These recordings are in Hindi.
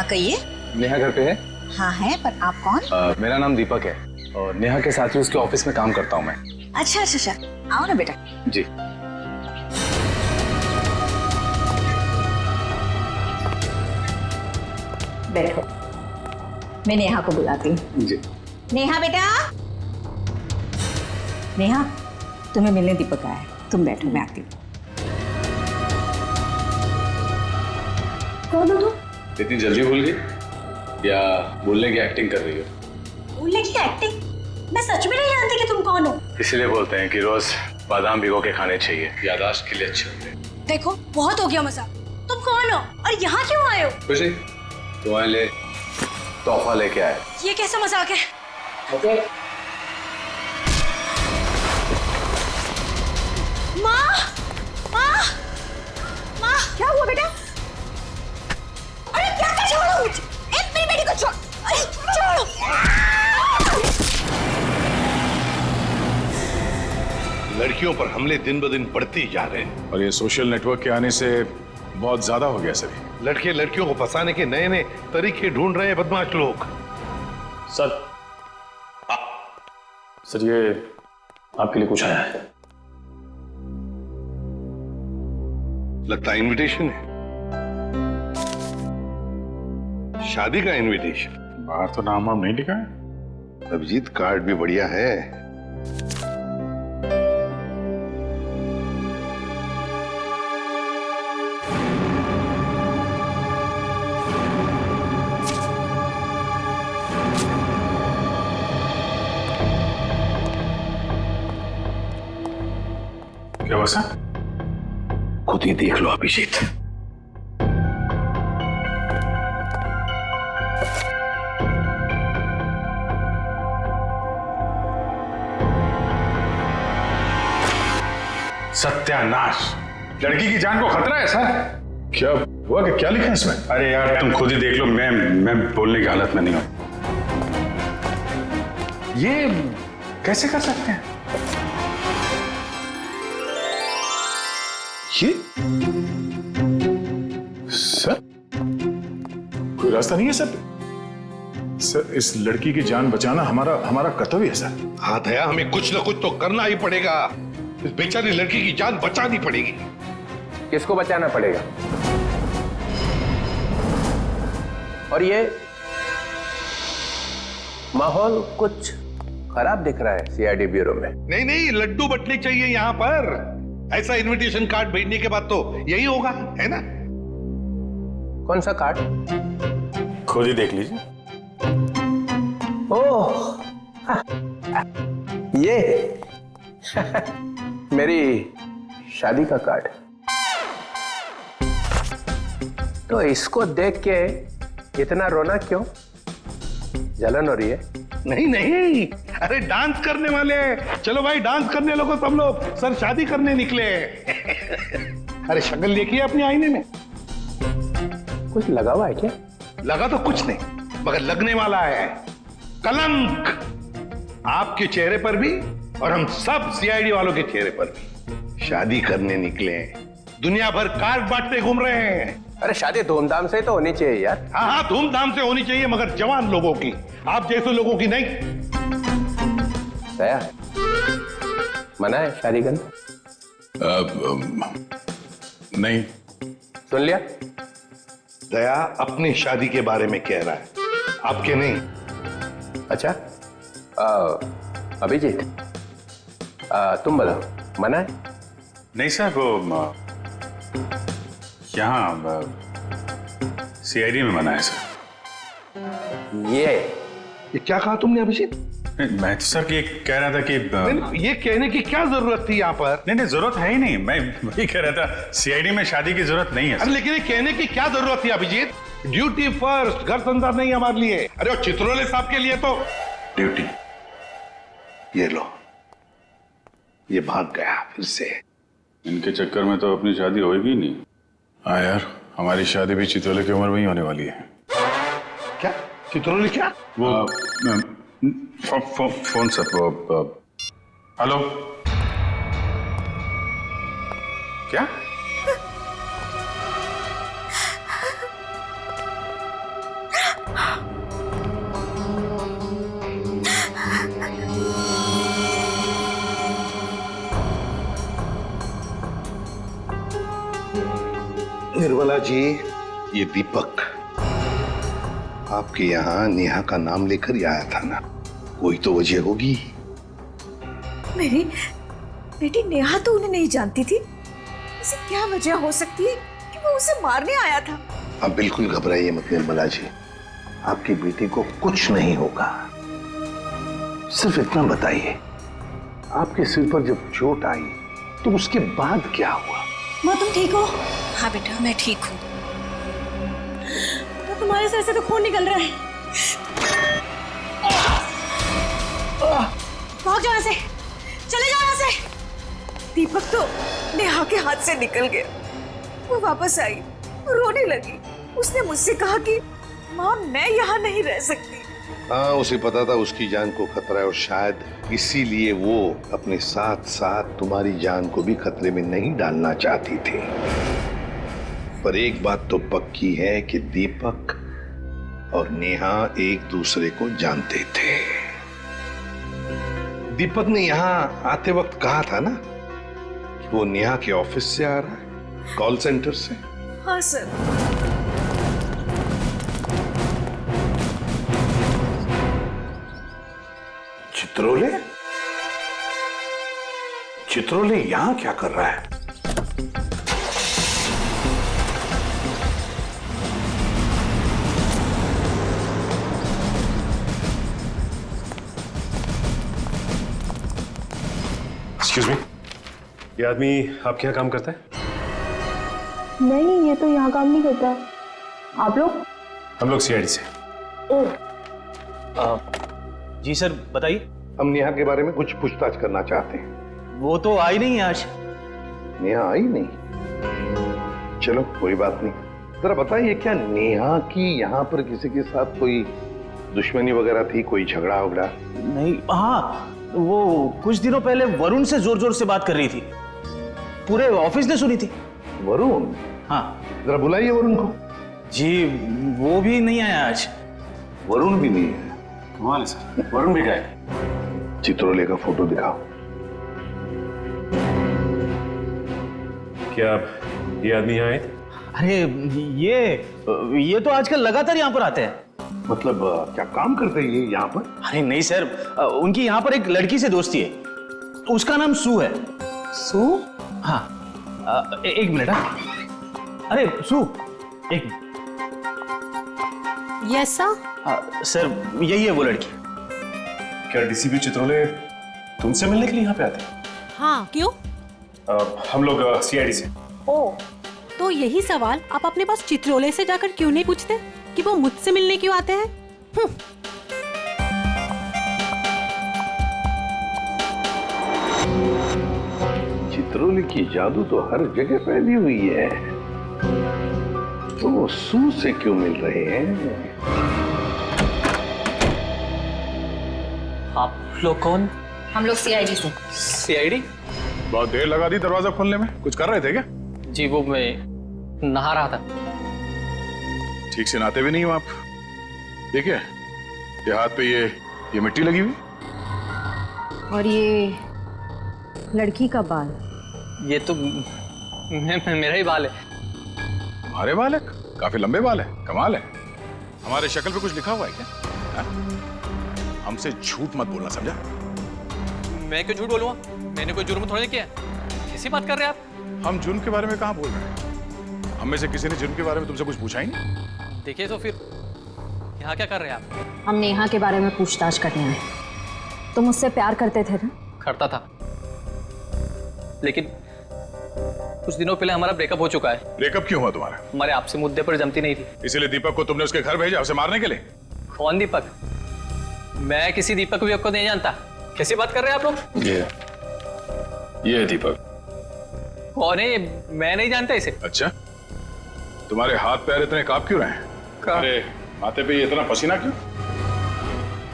कहिए। नेहा घर पे है? हाँ है, पर आप कौन? मेरा नाम दीपक है और नेहा के साथ ही उसके ऑफिस में काम करता हूँ मैं। अच्छा अच्छा अच्छा, आओ ना बेटा। जी। बैठो, मैं नेहा को बुलाती हूँ। जी। नेहा बेटा। नेहा, तुम्हें मिलने दीपक आया है, तुम बैठो, मैं आती हूँ। कौन हो तुम? इतनी जल्दी भूल गई या बोलने की एक्टिंग कर रही हो? भूलने की एक्टिंग? मैं सच में नहीं जानती कि तुम कौन हो। इसलिए बोलते हैं कि रोज बादाम भिगो के खाने चाहिए, याददाश्त के लिए अच्छे होते हैं। देखो बहुत हो गया मजाक। तुम कौन हो और यहाँ क्यों आए हो? कुछ नहीं, तुम्हारे लिए तोहफा लेके आया। ये कैसा मजाक है? ओके। माँ, माँ, माँ, क्या हुआ बेटा? अरे क्या कर, छोड़ो मुझे, मेरी बेटी को छोड़, अरे छोड़ो। लड़कियों पर हमले दिन ब दिन बढ़ते ही जा रहे हैं और ये सोशल नेटवर्क के आने से बहुत ज्यादा हो गया सभी। लड़के लड़कियों को फंसाने के नए नए तरीके ढूंढ रहे हैं बदमाश लोग। सर, सर ये आपके लिए कुछ आया है। लगता है इनविटेशन है, शादी का इनविटेशन। बाहर तो नाम वाम नहीं लिखा है। अभिजीत कार्ड भी बढ़िया है। क्या बसा? खुद ही देख लो अभिजीत। सत्यानाश, लड़की की जान को खतरा है सर। क्या हुआ कि क्या लिखा है इसमें? अरे यार तुम खुद ही देख लो, मैं बोलने की हालत में नहीं हूं। ये कैसे कर सकते हैं? ये सर कोई रास्ता नहीं है सर? सर इस लड़की की जान बचाना हमारा कर्तव्य है सर। हाँ दया, हमें कुछ ना कुछ तो करना ही पड़ेगा। इस बेचारी लड़की की जान बचानी पड़ेगी। किसको बचाना पड़ेगा? और ये माहौल कुछ खराब दिख रहा है सीआईडी ब्यूरो में। नहीं नहीं, लड्डू बटने चाहिए यहाँ पर। ऐसा इनविटेशन कार्ड भेजने के बाद तो यही होगा, है ना? कौन सा कार्ड? खुद ही देख लीजिए। ओह ये मेरी शादी का कार्ड। तो इसको देख के इतना रोना क्यों? जलन हो रही है? नहीं नहीं, अरे डांस करने वाले। चलो भाई डांस करने लगो सब लोग। सर शादी करने निकले। अरे शक्ल देखिए अपने आईने में। कुछ लगा हुआ है क्या? लगा तो कुछ नहीं, मगर लगने वाला है कलंक आपके चेहरे पर भी और हम सब सीआईडी वालों के चेहरे पर भी। शादी करने निकले, दुनिया भर कार्ड बांटते घूम रहे हैं। अरे शादी धूमधाम से तो होनी चाहिए यार। हाँ हाँ, धूमधाम से होनी चाहिए, मगर जवान लोगों की, आप जैसे लोगों की नहीं। दया, मना है शादी करना? नहीं। सुन लिया? दया अपनी शादी के बारे में कह रहा है, आपके नहीं। अच्छा, अभिजीत तुम बोलो, मना है? नहीं सर, वो यहाँ सीआईडी में मना है सर। ये क्या कहा तुमने अभिजीत? मैं तो सर ये कह रहा था कि ये कहने की क्या जरूरत थी यहाँ पर? नहीं जरूरत है ही नहीं। मैं वही कह रहा था, सीआईडी में शादी की जरूरत नहीं है। अरे लेकिन ये कहने की क्या जरूरत थी अभिजीत? ड्यूटी फर्स्ट, घर संसार नहीं हमारे लिए। अरे वो चित्रोले साहब के लिए तो ड्यूटी। ये लो, ये भाग गया फिर से। इनके चक्कर में तो अपनी शादी होगी नहीं। हाँ यार, हमारी शादी भी चित्रोले की उम्र में ही होने वाली है। क्या चित्रोले? क्या वो फोन सर, हेलो, क्या निर्मला जी, ये दीपक आपके यहाँ नेहा का नाम लेकर ही आया था ना, कोई तो वजह होगी। मेरी बेटी नेहा तो उन्हें नहीं जानती थी, ऐसी क्या वजह हो सकती है कि वो उसे मारने आया था? आप बिल्कुल घबराइए मत निर्मला जी, आपकी बेटी को कुछ नहीं होगा। सिर्फ इतना बताइए, आपके सिर पर जब चोट आई तो उसके बाद क्या हुआ? माँ तुम ठीक हो? हाँ बेटा मैं ठीक हूँ। तो तुम्हारे सर से तो खून निकल रहा है। भाग जाओ यहाँ से, चले जाओ यहाँ से। दीपक तो नेहा के हाथ से निकल गया। वो वापस आई, रोने लगी। उसने मुझसे कहा कि माँ मैं यहाँ नहीं रह सकती। हाँ, उसे पता था उसकी जान को खतरा है और शायद इसीलिए वो अपने साथ साथ तुम्हारी जान को भी खतरे में नहीं डालना चाहती थी। पर एक बात तो पक्की है कि दीपक और नेहा एक दूसरे को जानते थे। दीपक ने यहाँ आते वक्त कहा था ना कि वो नेहा के ऑफिस से आ रहा है, कॉल सेंटर से। हाँ सर। चित्रोले? चित्रोले यहां क्या कर रहा है? एक्सक्यूज मी, ये आदमी आपके यहाँ काम करता है? नहीं, ये तो यहाँ काम नहीं करता। आप लोग? हम लोग सीआईडी से। जी सर बताइए। हम नेहा के बारे में कुछ पूछताछ करना चाहते हैं। वो तो आई नहीं है आज। नेहा आई नहीं? चलो कोई बात नहीं। जरा बताइए, क्या नेहा की यहाँ पर किसी के साथ कोई दुश्मनी वगैरह थी, कोई झगड़ा वगड़ा? नहीं, हाँ वो कुछ दिनों पहले वरुण से जोर जोर से बात कर रही थी, पूरे ऑफिस ने सुनी थी। वरुण? हाँ। जरा बुलाइए वरुण को। जी वो भी नहीं आया आज। वरुण भी नहीं है? कमाल है सर, वरुण भी गए। चित्रोले का फोटो दिखाओ। क्या ये आदमी यहाँ आए थे? अरे ये तो आजकल लगातार यहाँ पर आते हैं। मतलब क्या काम करते हैं ये यहाँ पर? अरे नहीं सर, उनकी यहाँ पर एक लड़की से दोस्ती है, उसका नाम सू है। सू? हाँ, एक मिनट। हाँ अरे सू, एक मिनट। Yes sir. सर यही है वो लड़की। क्या डीसीपी चित्रोले तुमसे मिलने के लिए यहाँ पे आते हैं? हाँ क्यों? हम लोग सीआईडी से। ओ, तो यही सवाल आप अपने पास चित्रोले से जाकर क्यों नहीं पूछते कि वो मुझसे मिलने क्यों आते हैं? चित्रोले की जादू तो हर जगह फैली हुई है, तो वो सू से क्यों मिल रहे हैं? आप लोग कौन? हम लोग सीआईडी से। सीआईडी? बहुत देर लगा दी दरवाजा खोलने में, कुछ कर रहे थे क्या? जी वो मैं नहा रहा था। ठीक से नहाते भी नहीं हो आप। ठीक है, ये हाथ पे ये मिट्टी लगी हुई। और ये लड़की का बाल? ये तो मेरा ही बाल है। तुम्हारे बाल है? काफी लंबे बाल है, कमाल है। हमारे शक्ल पे कुछ लिखा हुआ है क्या? हा? हमसे झूठ मत बोलना, समझा? मैं क्यों झूठ बोलूंगा? मैंने कोई जुर्म थोड़ी किया। कैसी बात कर रहे हैं आप? हम जुर्म के बारे में कहाँ बोल रहे हैं? हम में से किसी ने जुर्म के बारे में तुमसे कुछ पूछा ही नहीं। देखिए तो फिर यहाँ क्या कर रहे हैं आप? हम नेहा के बारे में पूछताछ करने आए। तुम उससे प्यार करते थे ना? करता था, लेकिन कुछ दिनों पहले हमारा ब्रेकअप हो चुका है। ब्रेकअप क्यों हुआ तुम्हारा? हमारे आपसे मुद्दे पर जमती नहीं थी। इसीलिए दीपक को तुमने उसके घर भेजा, उसे मारने के लिए? कौन दीपक? मैं किसी दीपक विपक को नहीं जानता। कैसी बात कर रहे हैं आप लोग? ये है दीपक। कौन है ये? मैं नहीं जानता इसे। अच्छा, तुम्हारे हाथ पैर इतने कांप क्यों रहे हैं? अरे माथे पे इतना पसीना क्यों?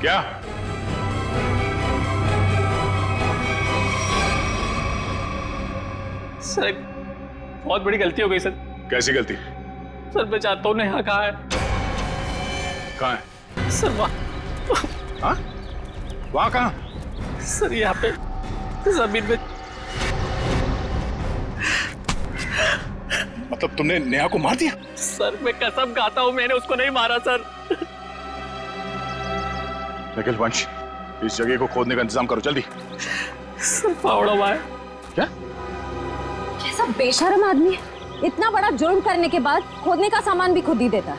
क्या? सर एक बहुत बड़ी गलती हो गई सर। कैसी गलती? सर मैं चाहता हूँ नेहा कहाँ है? कहाँ है? सर वहाँ। हाँ? वहाँ कहाँ? सर यहाँ पे जमीन में। मतलब तुमने नेहा को मार दिया? सर मैं कसम खाता हूँ मैंने उसको नहीं मारा सर। निखिल वंश, इस जगह को खोदने का इंतजाम करो जल्दी। सर फावड़ा हुआ है। क्या? कैसा बेशर्म आदमी है, इतना बड़ा जुर्म करने के बाद खोदने का सामान भी खुद ही देता है।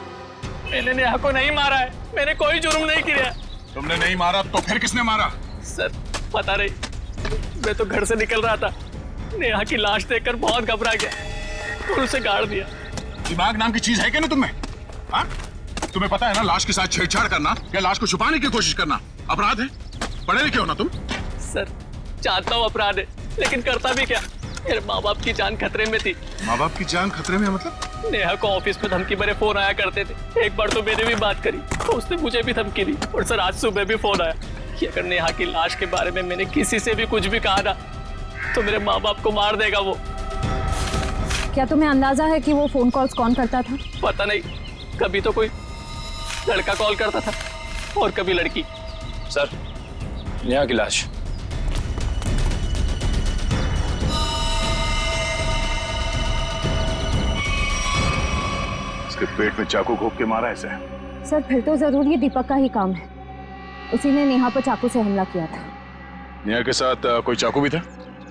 मैंने नेहा को नहीं मारा है, मैंने कोई जुर्म नहीं किया। तुमने नहीं मारा तो फिर किसने मारा? सर पता नहीं, मैं तो घर से निकल रहा था, नेहा की लाश देखकर बहुत घबरा गया और उसे गाड़ दिया। दिमाग नाम की चीज है क्या ना तुम्हें? हाँ? तुम्हें पता है ना लाश के साथ छेड़छाड़ करना या लाश को छुपाने की कोशिश करना अपराध है। पढ़े लिखे हो ना तुम? सर जानता हूँ अपराध है, लेकिन करता भी क्या, मेरे माँ बाप की जान खतरे में थी। माँ बाप की जान खतरे में मतलब? नेहा को ऑफिस में धमकी भरे फोन आया करते थे। एक बार तो मैंने भी बात करी तो उसने मुझे भी धमकी दी, और सर आज सुबह भी फोन आया कि अगर नेहा की लाश के बारे में मैंने किसी से भी कुछ भी कहा ना तो मेरे माँ बाप को मार देगा वो। क्या तुम्हें अंदाजा है कि वो फोन कॉल्स कौन करता था? पता नहीं, कभी तो कोई लड़का कॉल करता था और कभी लड़की। सर, नेहा की लाश। इसके पेट में चाकू घोंप के मारा इसे। सर फिर तो जरूर ये दीपक का ही काम है, उसी ने नेहा पर चाकू से हमला किया था। नेहा के साथ कोई चाकू भी था?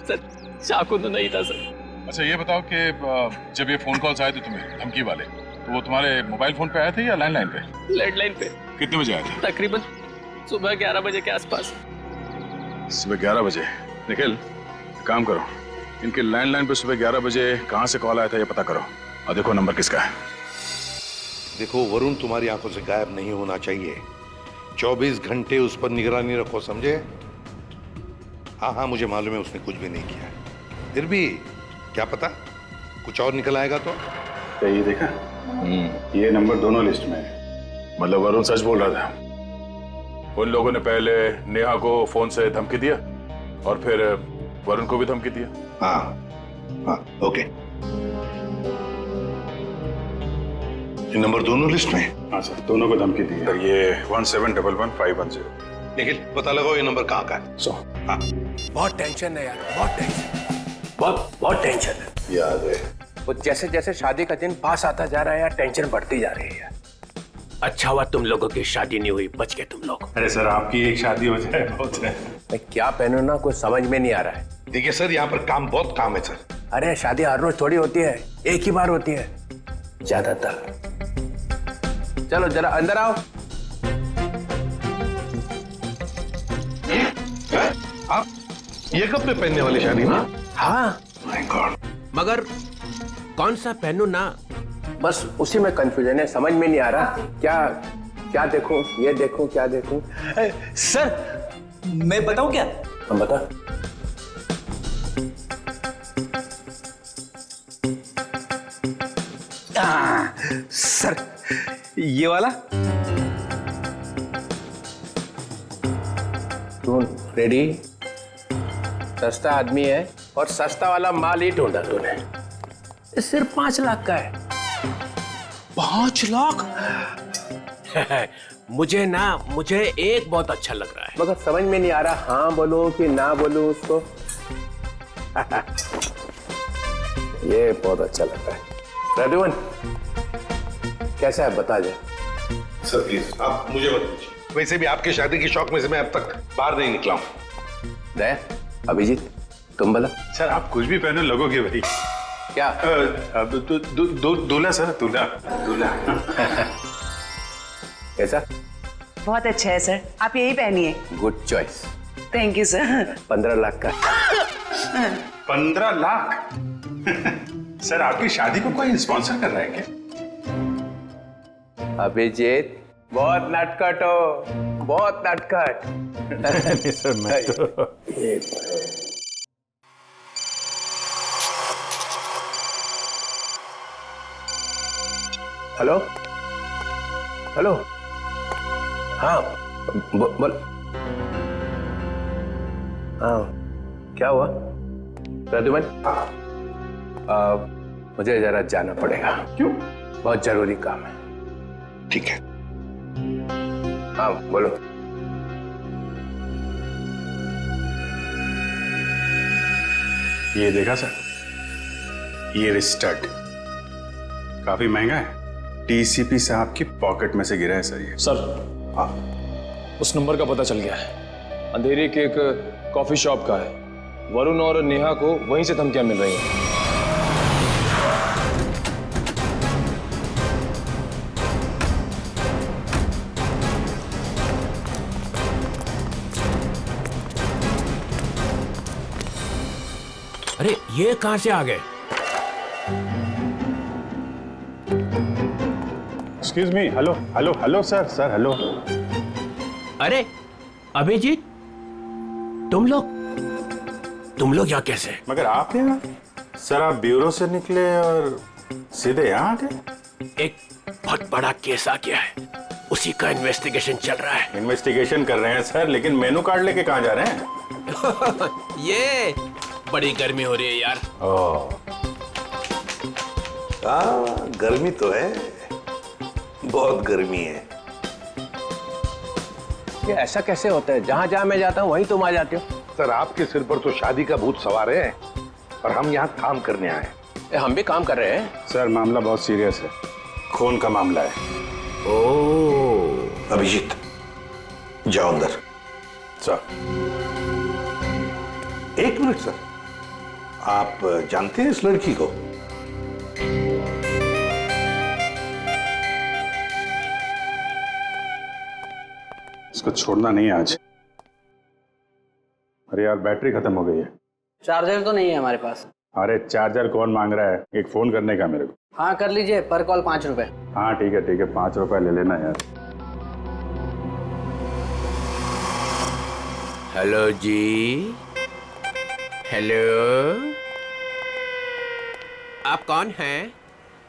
सर चाकू तो नहीं था सर। अच्छा ये बताओ कि जब ये फोन कॉल्स आए थे तुम्हें धमकी वाले, तो वो तुम्हारे मोबाइल फोन पे आए थे या लैंडलाइन पे? लैंडलाइन पे। कितने बजे आए थे? तकरीबन सुबह 11 बजे के आसपास। सुबह 11 बजे। निखिल काम करो, इनके लैंडलाइन पे सुबह 11 बजे कहाँ से कॉल आया था ये पता करो और देखो नंबर किसका है। देखो वरुण तुम्हारी आंखों से गायब नहीं होना चाहिए। 24 घंटे उस पर निगरानी रखो, समझे? हाँ हाँ मुझे मालूम है उसने कुछ भी नहीं किया, फिर भी क्या पता कुछ और निकल आएगा तो। ये देखा, ये नंबर दोनों लिस्ट में है। मतलब वरुण सच बोल रहा था। उन लोगों ने पहले नेहा को फोन से धमकी दिया और फिर वरुण को भी धमकी दिया। हाँ हाँ ओके, ये नंबर दोनों लिस्ट में है? हाँ सर, दोनों को धमकी दी है। ये 17111510। निखिल पता लगाओ ये नंबर कहाँ का है। हाँ बहुत टेंशन है यार, बहुत टेंशन, बहुत टेंशन है। याद है, वो जैसे जैसे शादी का दिन पास आता जा रहा है यार, टेंशन बढ़ती जा रही है यार। अच्छा हुआ तुम लोगों की शादी नहीं हुई, बच गए तुम लोग। अरे सर आपकी एक शादी हो जाए बहुत है। मैं क्या पहनूं ना कुछ समझ में नहीं आ रहा है। देखिए सर यहाँ पर काम बहुत काम है सर। अरे शादी हर रोज थोड़ी होती है, एक ही बार होती है ज्यादातर। चलो जरा अंदर आओ। आप ये कब पे पहनने वाली शादी ना? हाँ माय गॉड, मगर कौन सा पहनूं ना, बस उसी में कंफ्यूजन है, समझ में नहीं आ रहा क्या क्या देखूं, ये देखूं क्या देखूं। सर मैं बताऊं क्या? हम बता। सर ये वाला। तू रेडी? सस्ता आदमी है और सस्ता वाला माल ही ढूंढा तूने। ये सिर्फ 5 लाख का है। 5 लाख? मुझे एक बहुत अच्छा लग रहा है, मगर समझ में नहीं आ रहा हाँ बोलूं कि ना बोलूं उसको। ये बहुत अच्छा लग रहा है। प्रद्युमन कैसा है बता जा। सर प्लीज आप मुझे मत पूछिए, वैसे भी आपकी शादी की शौक में से मैं अब तक बाहर नहीं निकला हूँ। दया, अभिजीत तुम बोला। सर आप कुछ भी पहनो लगोगे भाई। क्या? दूल्हा सर, दूल्हा। कैसा? बहुत अच्छा है सर, आप यही पहनिए। Good choice. Thank you sir. 15 lakh का। 15 लाख? सर आपकी शादी को कोई स्पॉन्सर कर रहा है क्या? अभिजीत बहुत नटखट हो, बहुत नटखट। सर मैं तो हेलो हेलो, हाँ बोल। हाँ क्या हुआ प्रद्युमन? मुझे जरा जाना पड़ेगा। क्यों? बहुत जरूरी काम है। ठीक है। हाँ बोलो। ये देखा सर, ये स्टड काफी महंगा है। डीसीपी साहब की पॉकेट में से गिरा है सर ये। सर उस नंबर का पता चल गया है, अंधेरी के एक कॉफी शॉप का है। वरुण और नेहा को वहीं से धमकियां मिल रही हैं। अरे ये कहां से आ गए? Excuse me, hello hello hello sir, sir hello. अरे अभिजीत, तुम लोग यहाँ कैसे? मगर आप यहाँ? सर आप ब्यूरो से निकले और सीधे यहाँ आ गए? एक बहुत बड़ा केस आ गया है, उसी का इन्वेस्टिगेशन चल रहा है। इन्वेस्टिगेशन कर रहे हैं सर, लेकिन मेनू कार्ड लेके कहाँ जा रहे हैं? ये बड़ी गर्मी हो रही है यार। गर्मी तो है, बहुत गर्मी है। ये ऐसा कैसे होता है? जहाँ जहाँ मैं जाता हूँ वहीं तुम आ जाते हो। सर आपके सिर पर तो शादी का भूत सवार है और हम यहाँ काम करने आए हैं। हम भी काम कर रहे हैं। सर मामला बहुत सीरियस है, खून का मामला है। ओह अभिजीत जाओ अंदर। सर एक मिनट सर, आप जानते हैं इस लड़की को? इसको छोड़ना नहीं है आज। अरे यार बैटरी खत्म हो गई है। चार्जर तो नहीं है हमारे पास। अरे चार्जर कौन मांग रहा है, एक फोन करने का मेरे को। हाँ कर लीजिए, पर कॉल 5 रुपए। हाँ ठीक है 5 रुपए ले लेना यार। हेलो जी, हेलो, आप कौन हैं?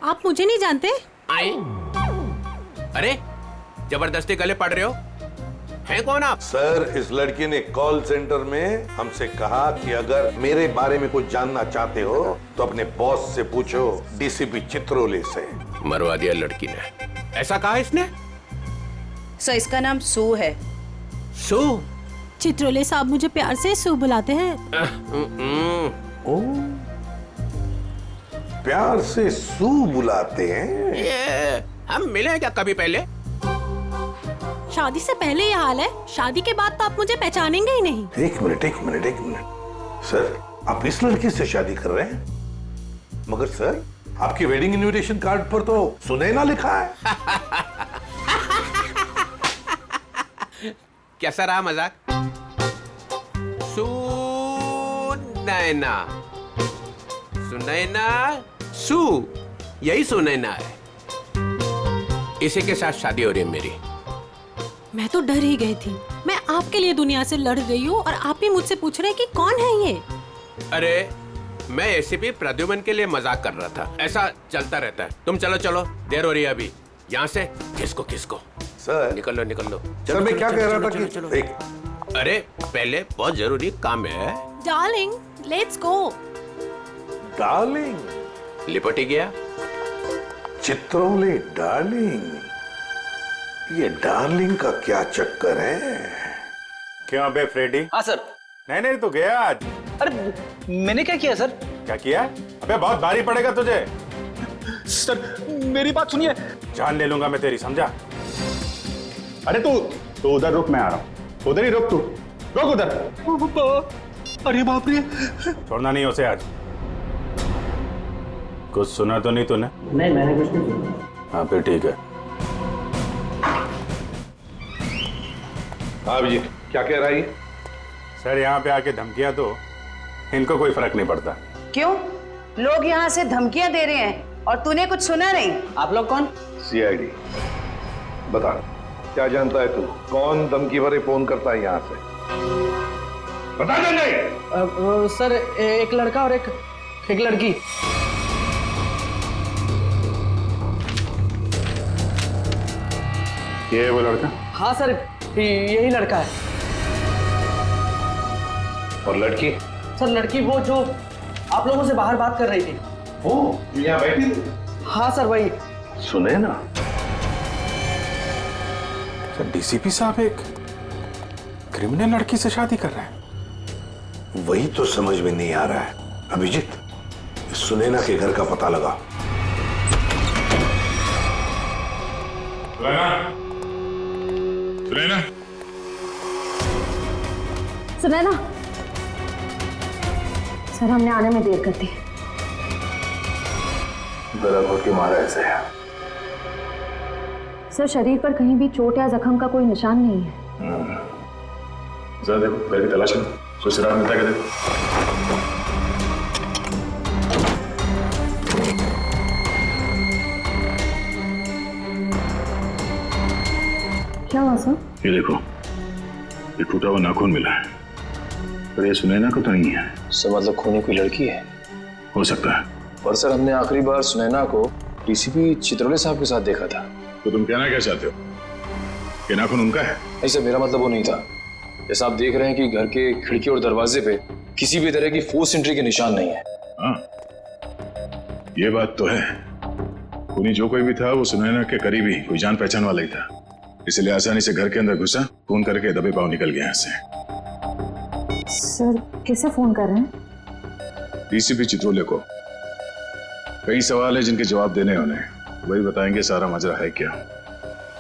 आप मुझे नहीं जानते? आए? अरे जबरदस्ती गले पड़ रहे हो, हैं कौन आप? सर इस लड़की ने कॉल सेंटर में हमसे कहा कि अगर मेरे बारे में कुछ जानना चाहते हो तो अपने बॉस से पूछो, डीसीपी चित्रोले से। मरवा दिया लड़की ने। ऐसा कहा इसने? सर इसका नाम सू है। सू? चित्रोले साहब मुझे प्यार से सू बुलाते हैं। ओ, प्यार से सू बुलाते हैं? ये हम मिले क्या कभी पहले? शादी से पहले ये हाल है, शादी के बाद तो आप मुझे पहचानेंगे ही नहीं। एक मिनट सर, आप इस लड़की से शादी कर रहे हैं? मगर सर आपकी वेडिंग इनविटेशन कार्ड पर तो सुनैना लिखा है। कैसा रहा मजाक? सुनैना सू, यही सुनैना है। इसी के साथ शादी हो रही है मेरी। मैं तो डर ही गई थी। मैं आपके लिए दुनिया से लड़ रही हूँ और आप ही मुझसे पूछ रहे हैं कि कौन है ये? अरे मैं एसीपी प्रद्युमन के लिए मजाक कर रहा था। ऐसा चलता रहता है। तुम चलो चलो, देर हो रही है अभी। यहाँ से किसको सर निकल लो। सर मैं क्या कह रहा था कि चलो। एक अरे पहले बहुत जरूरी काम है। Darling let's go. डार्लिंग लिपट ही गया। चित्रोले डार्लिंग, ये डार्लिंग का क्या चक्कर है? क्यों बे फ्रेडी? हाँ सर। नहीं तो गया आज। अरे मैंने क्या किया सर? क्या किया? अबे बहुत भारी पड़ेगा तुझे। सर मेरी बात सुनिए। जान ले लूंगा मैं तेरी, समझा? अरे तू उधर रुक, मैं आ रहा हूँ। उधर ही रुक, तू रुक उधर। अरे बाप रे। छोड़ना नहीं उसे आज। कुछ सुना तो नहीं तूने? नहीं मैंने कुछ नहीं सुना। हाँ फिर ठीक है। हाँ अभिजीत क्या कह रहा है? सर यहाँ पे आके धमकियां दो, इनको कोई फर्क नहीं पड़ता। क्यों? लोग यहाँ से धमकियां दे रहे हैं और तूने कुछ सुना नहीं? आप लोग कौन? सीआईडी। बता क्या जानता है तू? कौन धमकी भरे फोन करता है यहाँ से? बता दे नहीं। सर एक लड़का और एक लड़की। ये है वो लड़का? हाँ सर यही लड़का है। और लड़की? सर लड़की वो जो आप लोगों से बाहर बात कर रही थी। वो यहाँ बैठी? हाँ सर वही। सुने ना सर डीसीपी साहब एक क्रिमिनल लड़की से शादी कर रहे हैं। वही तो समझ में नहीं आ रहा है। अभिजीत सुनैना के घर का पता लगा। सुनैना, सुनैना, सर हमने आने में देर कर दी। गला घोट के मारा ऐसे है। सर शरीर पर कहीं भी चोट या जख्म का कोई निशान नहीं है। जरा देखो, करके तलाश करो, कोई सुराग मिलता है क्या देखो। क्या हुआ सर? ये देखो, ये टूटा हुआ नाखून मिला है, पर ये सुनैना को तो नहीं है। सर मतलब खूनी कोई लड़की है? हो सकता है। पर सर हमने आखिरी बार सुनैना को डीसीपी चित्रोले साहब के साथ देखा था। तो तुम कहना क्या चाहते हो? ये नाखून उनका है? नहीं सर, मेरा मतलब वो नहीं था। जैसा आप देख रहे हैं कि घर के खिड़की और दरवाजे पे किसी भी तरह की फोर्स एंट्री के निशान नहीं है। हाँ, ये बात तो है। खूनी जो कोई भी था वो सुनैना के करीबी कोई जान पहचान वाला ही था, इसलिए आसानी से घर के अंदर घुसा, फोन करके दबे पांव निकल गया यहाँ से। सर किसे फोन कर रहे हैं? डीसीपी चित्रोले को। कई सवाल है जिनके जवाब देने होने, वही बताएंगे सारा मजरा है क्या।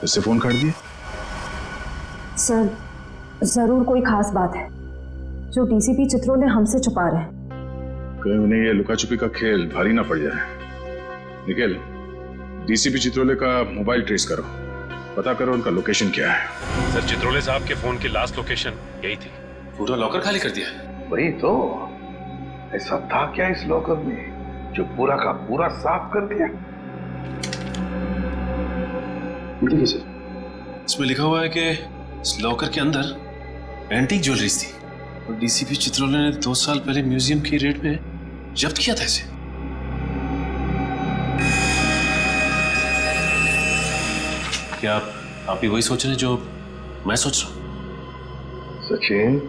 इससे फोन काट दिए? सर जरूर कोई खास बात है जो डीसीपी चित्रोले हमसे छुपा रहे हैं। कहीं उन्हें ये लुका छुपी का खेल भारी ना पड़ जाए। निखिल, डीसीपी चित्रोले का मोबाइल ट्रेस करो, पता करो उनका लोकेशन क्या है। सर, चित्रोले साहब के फोन की लास्ट लोकेशन यही थी। पूरा लॉकर खाली कर दिया? वही तो, ऐसा था क्या इस लॉकर में जो पूरा का पूरा साफ कर दिया? देखिए सर, इसमें लिखा हुआ है कि इस लॉकर के अंदर एंटीक ज्वेलरीज थी और डीसीपी चित्रोले ने 2 साल पहले म्यूजियम की रेट में जब्त किया था इसे। क्या आप भी वही सोच रहे हैं जो मैं सोच रहा हूं? सचिन,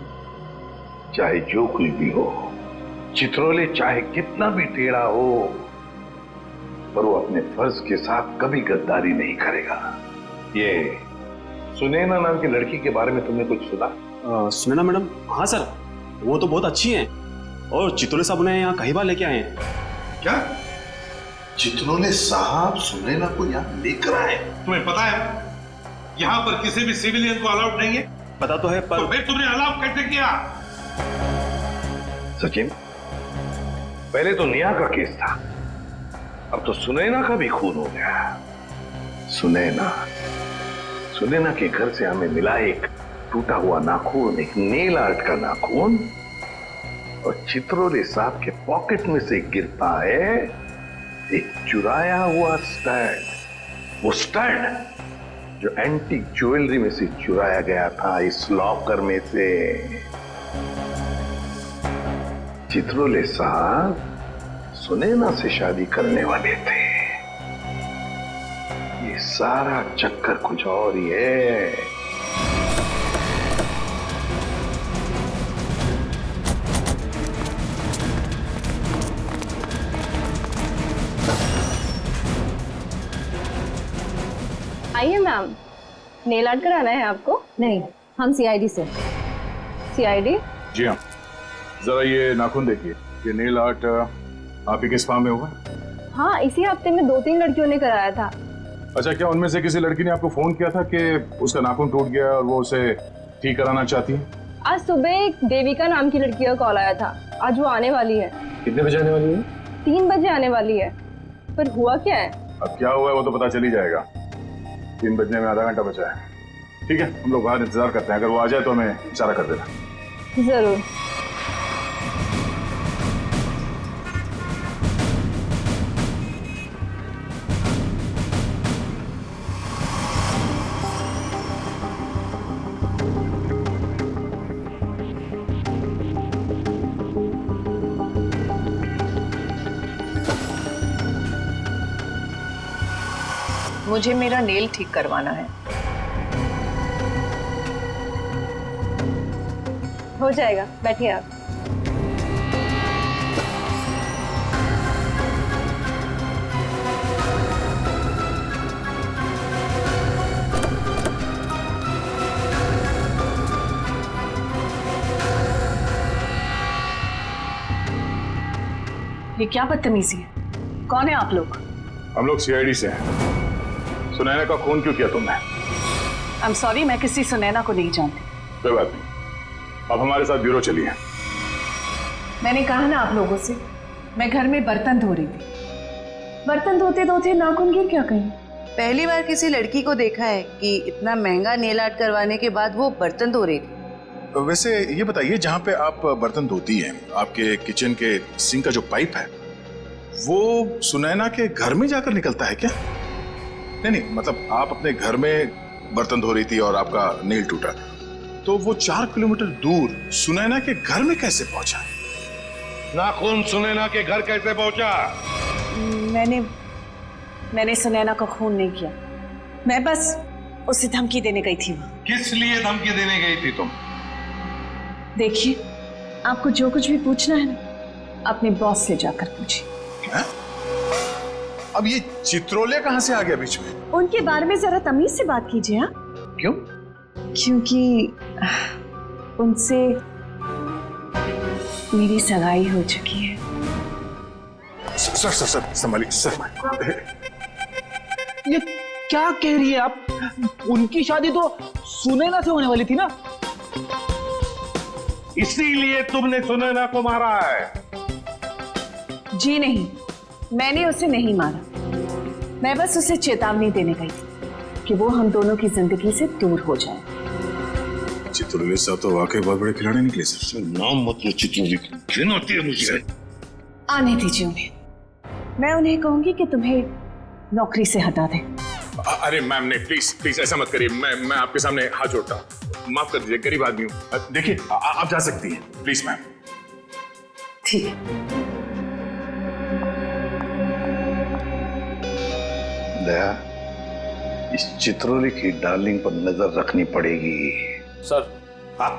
चाहे जो कुछ भी हो, चित्रोले चाहे कितना भी टेढ़ा हो, पर वो अपने फर्ज के साथ कभी गद्दारी नहीं करेगा। ये सुनैना नाम की लड़की के बारे में तुमने कुछ सुना? सुनैना मैडम? हाँ सर, वो तो बहुत अच्छी हैं और चित्रोले साहब उन्हें यहाँ कई बार लेके आए हैं। क्या चित्रोले साहब सुनैना को यहाँ लेकर आए? तुम्हें पता है यहाँ पर किसी भी सिविलियन को अलाउड नहीं है? पता तो है, पर तो फिर तुमने अलाउ कैसे किया? सचिन, पहले तो नेहा का केस था, अब तो सुनैना का भी खून हो गया। सुनैना के घर से हमें मिला एक टूटा हुआ नाखून, एक नेल आर्ट का नाखून, और चित्रोले साहब के पॉकेट में से गिरता है एक चुराया हुआ स्टड। वो स्टड जो एंटीक ज्वेलरी में से चुराया गया था इस लॉकर में से। चित्रोले साहब सुनैना से शादी करने वाले थे। ये सारा चक्कर कुछ और ही है। आइए मैम, नेल आर्ट कराना है आपको? नहीं, हम सीआईडी से। सीआईडी? जी हाँ, जरा ये नाखून देखिए, ये नेल आर्ट आप ही के स्पा में होगा? हाँ, इसी हफ्ते में 2-3 लड़कियों ने कराया था। अच्छा, क्या उनमें से किसी लड़की ने आपको फोन किया था कि उसका नाखून टूट गया और वो उसे ठीक कराना चाहती है? आज सुबह एक देविका नाम की लड़की का कॉल आया था, आज वो आने वाली है। कितने बजे आने वाली है? 3 बजे आने वाली है। पर हुआ क्या है? अब क्या हुआ है वो तो पता चल ही जाएगा। 3 बजने में आधा घंटा बचा है। ठीक है, हम लोग बाहर इंतजार करते हैं, अगर वो आ जाए तो हमें इशारा कर देना। जरूर। मुझे मेरा नेल ठीक करवाना है। हो जाएगा, बैठिए आप। ये क्या बदतमीजी है? कौन है आप लोग? हम लोग सीआईडी से हैं। सुनैना का खून क्यों किया तुमने? आई एम सॉरी, मैं किसी सुनैना को नहीं जानती। कोई बात नहीं, अब हमारे साथ ब्यूरो चलिए। मैंने कहा ना आप लोगों से, मैं घर में बर्तन धो रही थी। बर्तन धोते धोते नाखून गिर क्या कहीं। पहली बार किसी लड़की को देखा है कि इतना महंगा नेल आर्ट करवाने के बाद वो बर्तन धो रही थी। वैसे ये बताइए, जहाँ पे आप बर्तन धोती हैं, आपके किचन के सिंक का जो पाइप है वो सुनैना के घर में जाकर निकलता है क्या? नहीं, मतलब आप अपने घर में बर्तन धो रही थी और आपका नेल टूटा, तो वो 4 किलोमीटर दूर सुनैना के घर में कैसे पहुंचा? नाखून सुनैना के घर कैसे पहुंचा? मैंने सुनैना का खून नहीं किया, मैं बस उसे धमकी देने गई थी। किस लिए धमकी देने गई थी तुम? देखिए, आपको जो कुछ भी पूछना है ना, अपने बॉस से जाकर पूछिए। अब ये चित्रोले कहाँ से आ गया बीच में? उनके बारे में जरा तमीज से बात कीजिए। हाँ, क्यों? क्योंकि उनसे मेरी सगाई हो चुकी है। सर संभालिए सर। ये क्या कह रही है आप? उनकी शादी तो सुनैना से होने वाली थी ना? इसीलिए तुमने सुनैना को मारा है? जी नहीं, मैंने उसे नहीं मारा। मैं बस उसे चेतावनी देने गई थी कि वो हम दोनों की जिंदगी से दूर हो जाए। चित्रोले साहब तो वाकई बहुत बड़े खिलाड़ी निकले सर। नाम मत लो चित्रोले, घिन होती है मुझे। आने दीजिए उन्हें, मैं उन्हें कहूंगी कि तुम्हें नौकरी से हटा दें। अरे मैम ने प्लीज ऐसा मत करिए। मैं आपके सामने हाथ जोड़ता हूँ, माफ कर दीजिए, गरीब आदमी हूँ। देखिए आप जा सकती हैं, प्लीज मैम। ठीक है। दया, इस चित्रोले की डार्लिंग पर नजर रखनी पड़ेगी। सर। हाँ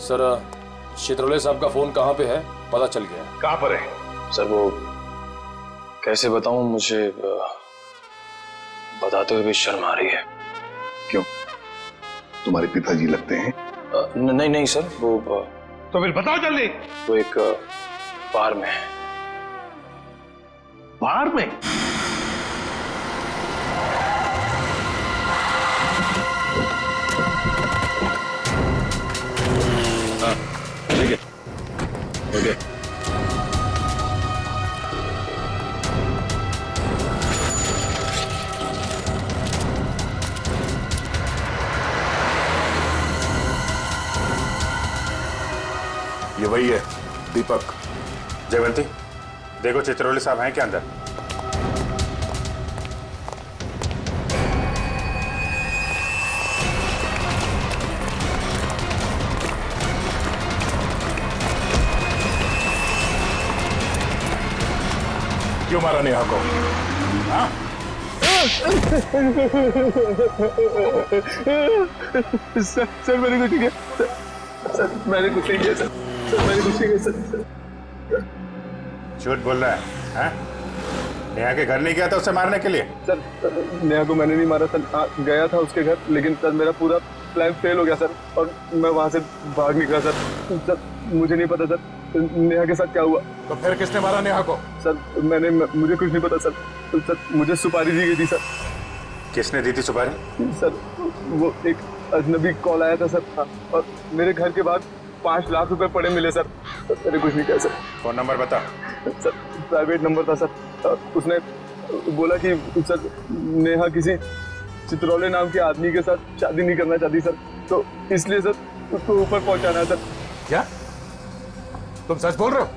सर, चित्रोले साहब का फोन कहाँ पे है पता चल गया। कहाँ पर है? सर वो कैसे बताऊं, मुझे बताते हुए भी शर्म आ रही है। क्यों, तुम्हारे पिताजी लगते हैं? नहीं सर, वो तो फिर बताओ जल्दी। वो एक बार में है। बार में? ठीक है, ओके। ये वही है, दीपक। जयवंती, देखो चित्रोले साहब हैं क्या अंदर? क्यों मारा नेहा को? हाँ? सर मैंने कुछ नहीं किया। सर मैंने कुछ नहीं किया। सर मैंने कुछ नहीं किया। सर झूठ बोल रहा है? हाँ? नेहा के घर नहीं गया था उसे मारने के लिए? सर नेहा को मैंने नहीं मारा सर। गया था उसके घर, लेकिन सर मेरा पूरा प्लान फेल हो गया सर, और मैं वहां से भाग निकला सर। सर मुझे नहीं पता सर नेहा के साथ क्या हुआ। तो फिर किसने मारा नेहा को? सर मुझे कुछ नहीं पता सर। सर मुझे सुपारी दी गई थी सर। किसने दी थी सुपारी? सर वो एक अजनबी कॉल आया था सर, और मेरे घर के बाहर 5 लाख रुपए पड़े मिले सर। मैंने कुछ नहीं किया सर। फोन नंबर बता। सर प्राइवेट नंबर था सर। उसने बोला कि सर नेहा किसी चित्रोले नाम के आदमी के साथ शादी नहीं करना चाहती सर, तो इसलिए सर उसको ऊपर पहुंचाना है सर। क्या तुम सच बोल रहे हो?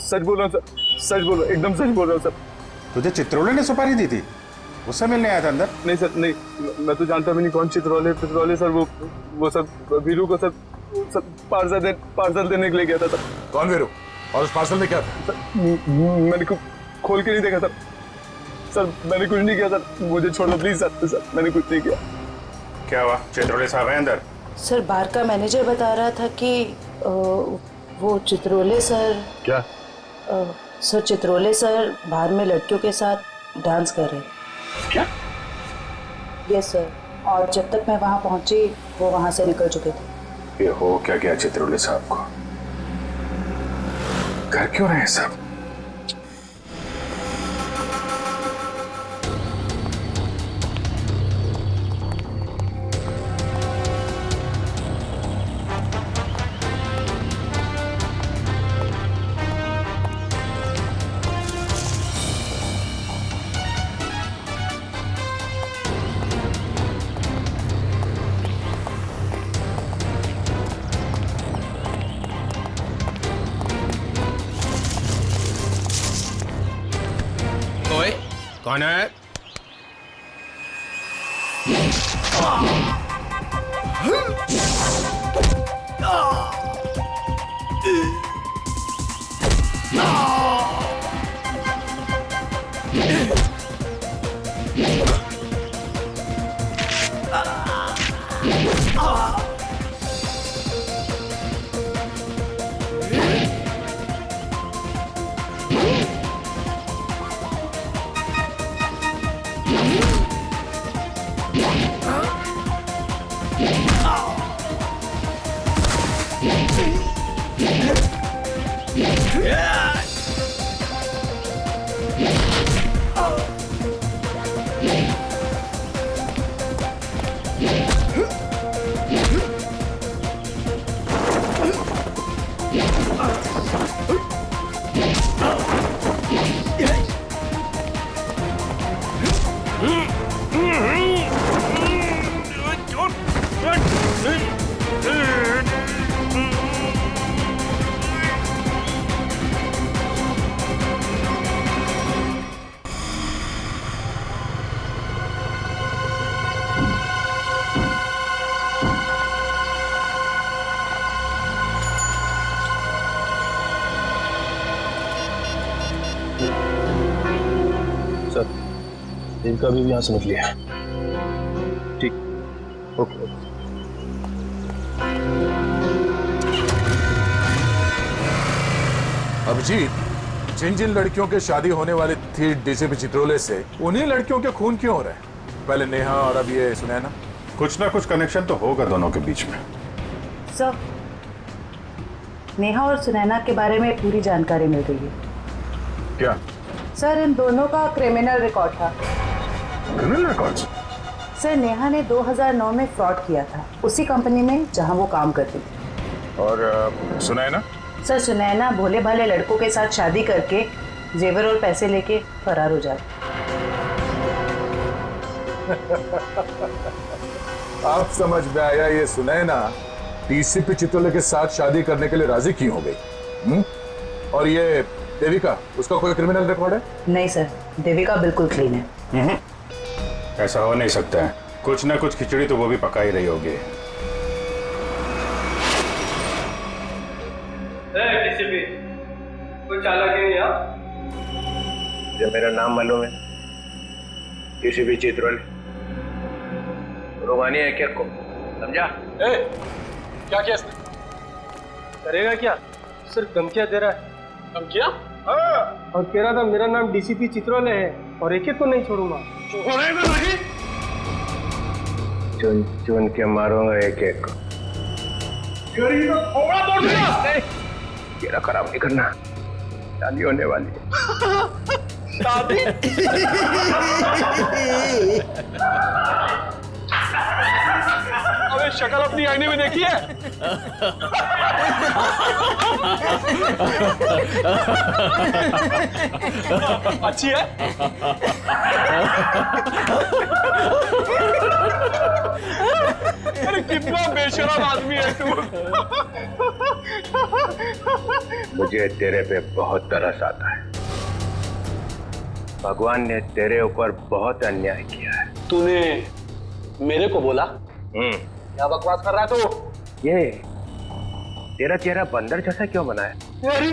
सच बोल रहा हूँ सर, सच बोल रहा हूँ, एकदम सच बोल रहा हूँ सर। तुझे चित्रोले ने सुपारी दी थी? उससे मिलने आया था अंदर? नहीं सर, नहीं, मैं तो जानता भी नहीं कौन चित्रोले सर। वो सर वीरू को सर पार्सल देने के लिए गया था सर। कौन वीरू? और उस पार्सल में क्या था? मैंने खोल के नहीं देखा सर। सर मैंने कुछ नहीं किया सर, मुझे छोड़ दो प्लीज सर। सर मैंने कुछ नहीं किया। क्या हुआ? चित्रोले साहब हैं अंदर? सर बार का मैनेजर बता रहा था कि वो चित्रोले सर। क्या? सर चित्रोले सर बाहर में लड़कियों के साथ डांस कर रहे हैं। क्या? यस सर, और जब तक मैं वहां पहुंची वो वहां से निकल चुके थे। ये हो क्या गया चित्रोले साहब को? कर क्यों रहे हैं सब? कौन है? देविका भी यहाँ से निकली है। ठीक, ओके। अभिजीत, जिन जिन लड़कियों के शादी होने वाली थी डीसीपी चित्रोले से, उन्हीं लड़कियों के खून क्यों हो रहे हैं? पहले नेहा और अब ये सुनैना। कुछ ना कुछ कनेक्शन तो होगा दोनों के बीच में। सर, नेहा और सुनैना के बारे में पूरी जानकारी मिल गई है। क्या? सर, इन दोनों का क्रिमिनल रिकॉर्ड था। Criminal records? सर, नेहा ने 2009 में फ्रॉड किया था उसी कंपनी में जहां वो काम करती थी। और सुनैना? सर, सुनैना भोले भाले लड़कों के साथ शादी करके जेवर और पैसे लेके फरार हो जाती। आप समझ में आया, ये सुनैना डीसीपी चित्रोले के साथ शादी करने के लिए राजी क्यों हो गई? और ये देविका, उसका कोई क्रिमिनल रिकॉर्ड है? नहीं सर, देविका बिल्कुल क्लीन है। ऐसा हो नहीं सकता है, कुछ ना कुछ खिचड़ी तो वो भी पका ही रही होगी। कोई चालाक है यहाँ? जो मेरा नाम मालूम है, डीसीपी चित्रोले। रोमानी है क्या को? समझा? क्या किया इसने? करेगा क्या? सिर्फ धमकियां दे रहा है। धमकियां? हाँ। और कह रहा था मेरा नाम डीसीपी चित्रोले है और एक एक को नहीं छोड़ूंगा। छोड़ेगा नहीं? चुन चुन के मारूंगा एक एक को। थोड़ा बोल दिया। तेरा खराब नहीं करना, शादी होने वाली है। शादी? अबे शक्ल अपनी आईने में देखी है? अच्छी है? अरे कितना बेशरम आदमी है तू। मुझे तेरे पे बहुत तरस आता है। भगवान ने तेरे ऊपर बहुत अन्याय किया है। तूने मेरे को बोला? क्या बकवास कर रहा है तू? ये तेरा चेहरा बंदर जैसा क्यों बना है? मेरी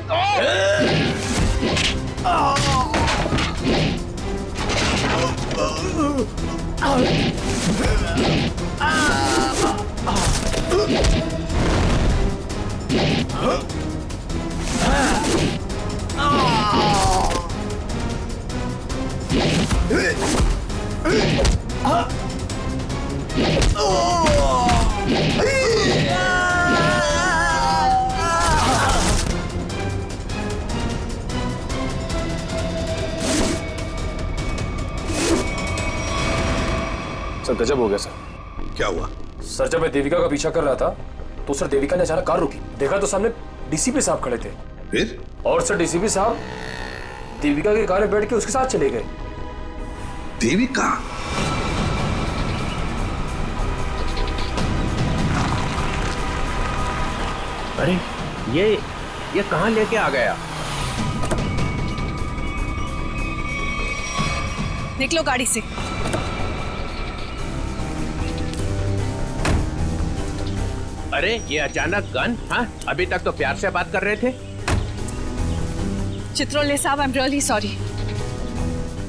सर गजब हो गया सर। क्या हुआ? सर जब मैं देविका का पीछा कर रहा था तो सर देविका ने अचानक कार रोकी। देखा तो सामने डीसीपी साहब खड़े थे। फिर? और सर डीसीपी साहब देविका की कार में बैठ के उसके साथ चले गए। देविका? अरे ये कहाँ लेके आ गया? निकलो गाड़ी से। अरे ये अचानक गन? हाँ, अभी तक तो प्यार से बात कर रहे थे। चित्रोले साहब, आई एम रियली सॉरी।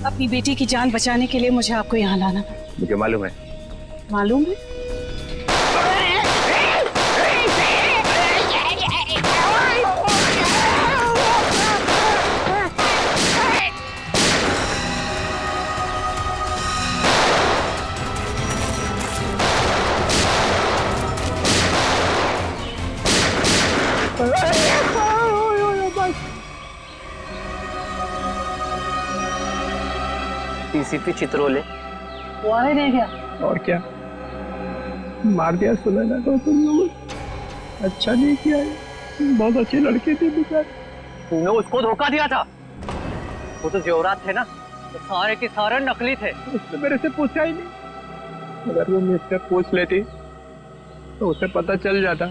अपनी बेटी की जान बचाने के लिए मुझे आपको यहाँ लाना पड़ा। मुझे मालूम है। मालूम है? डीसीपी चित्रोले वो आने नहीं गया। और क्या, मार दिया सुनैना को तुम लोगों। अच्छा नहीं किया, बहुत अच्छे लड़के थे बेचारे। तुमने उसको धोखा दिया था। वो तो जेवरात थे ना, तो सारे के सारे नकली थे। उसने मेरे से पूछा ही नहीं। अगर वो मुझसे पूछ लेती तो उसे पता चल जाता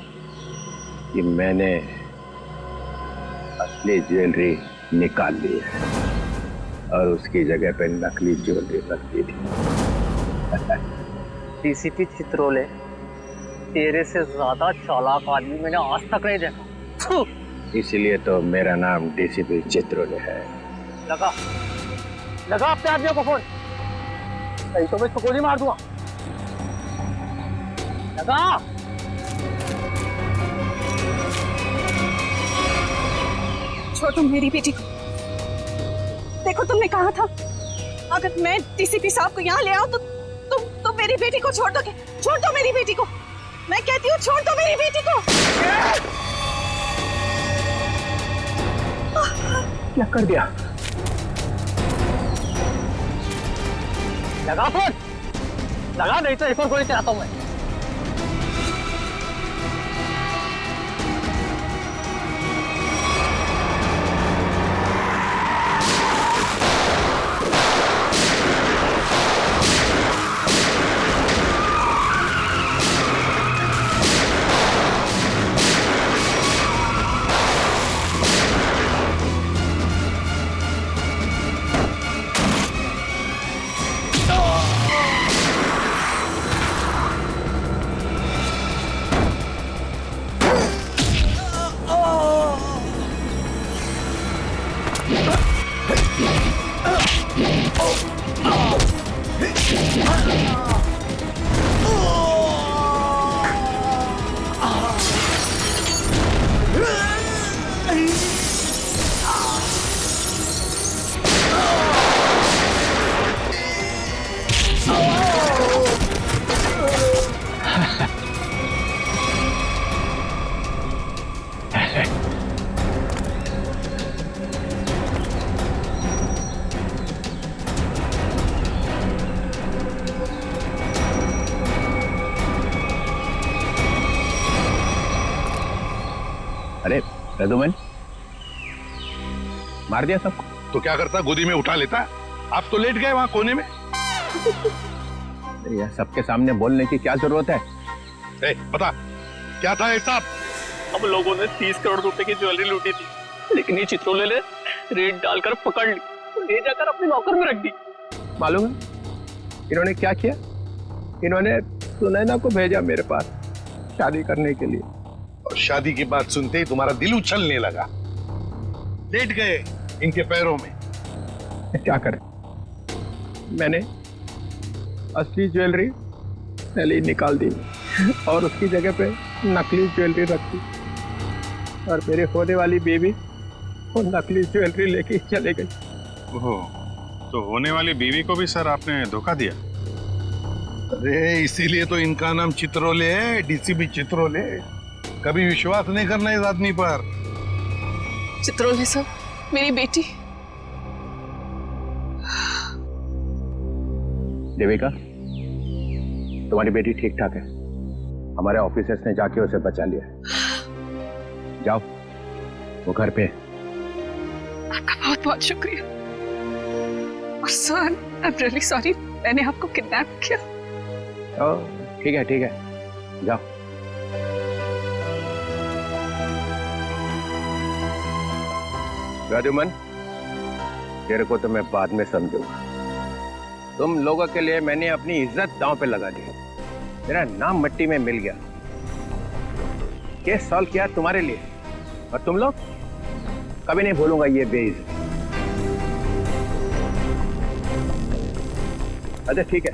कि मैंने असली ज्वेलरी निकाल ली है और उसकी जगह पे नकली ज्वेलरी रख दी थी। डीसीपी चित्रोले, तेरे से ज्यादा चालाक आदमी मैंने आज तक नहीं देखा। इसलिए तो मेरा नाम डीसीपी चित्रोले है। लगा अपने आदमियों को फोन, नहीं तो मैं इसको गोली मार दूंगा। लगा। छोड़ तुम मेरी बेटी को। देखो, तुमने कहा था अगर मैं डीसीपी साहब को यहाँ ले आऊं तो तुम मेरी बेटी को छोड़ दोगे। छोड़ दो मेरी बेटी को, मैं कहती हूँ छोड़ दो मेरी बेटी को। क्या कर दिया? लगा फोन, लगा, नहीं तो एक और गोली चलाता हूँ मैं। अरे रघुमन, मार दिया सबको? तो क्या करता, गोदी में उठा लेता। आप तो लेट गए वहां कोने में। यह सबके सामने बोलने की क्या जरूरत है? पता क्या था हिसाब? हम लोगों ने 30 करोड़ रुपए की ज्वेलरी लूटी थी, लेकिन ये चित्रोले ने रेड डालकर पकड़ ली, ले जाकर अपने लॉकर में रख दी। मालूम है इन्होंने क्या किया? इन्होंने सुनैना को भेजा मेरे पास शादी करने के लिए, और शादी की बात सुनते ही तुम्हारा दिल उछलने लगा। लेट गए इनके पैरों में। क्या करें, मैंने असली ज्वेलरी पहले ही निकाल दी और उसकी जगह पे नकली ज्वेलरी रख दी, और मेरे होने वाली बेबी वो नकली ज्वेलरी लेके चले गई। ओह, तो होने वाली बीवी को भी सर आपने धोखा दिया? अरे इसीलिए तो इनका नाम चित्रोले है, डीसीपी चित्रोले। कभी विश्वास नहीं करना इस आदमी पर। चित्रोले साहब, मेरी बेटी। देविका, तुम्हारी बेटी ठीक ठाक है। हमारे ऑफिसर्स ने जाके उसे बचा लिया। जाओ, वो घर पे। आपका बहुत बहुत शुक्रिया। और sir, I am really sorry, मैंने आपको किडनैप किया। ठीक है ठीक है, जाओ। राजूमन, तेरे को तो मैं बाद में समझूंगा, तुम लोगों के लिए मैंने अपनी इज्जत दांव पे लगा दी, मेरा नाम मिट्टी में मिल गया। केस सॉल्व किया तुम्हारे लिए, और तुम लोग, कभी नहीं भूलूंगा ये बेइज्जती। अच्छा ठीक है,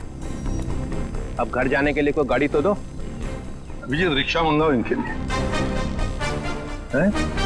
अब घर जाने के लिए कोई गाड़ी तो दो। अभिजीत रिक्शा मंगाओ इनके लिए। हैं?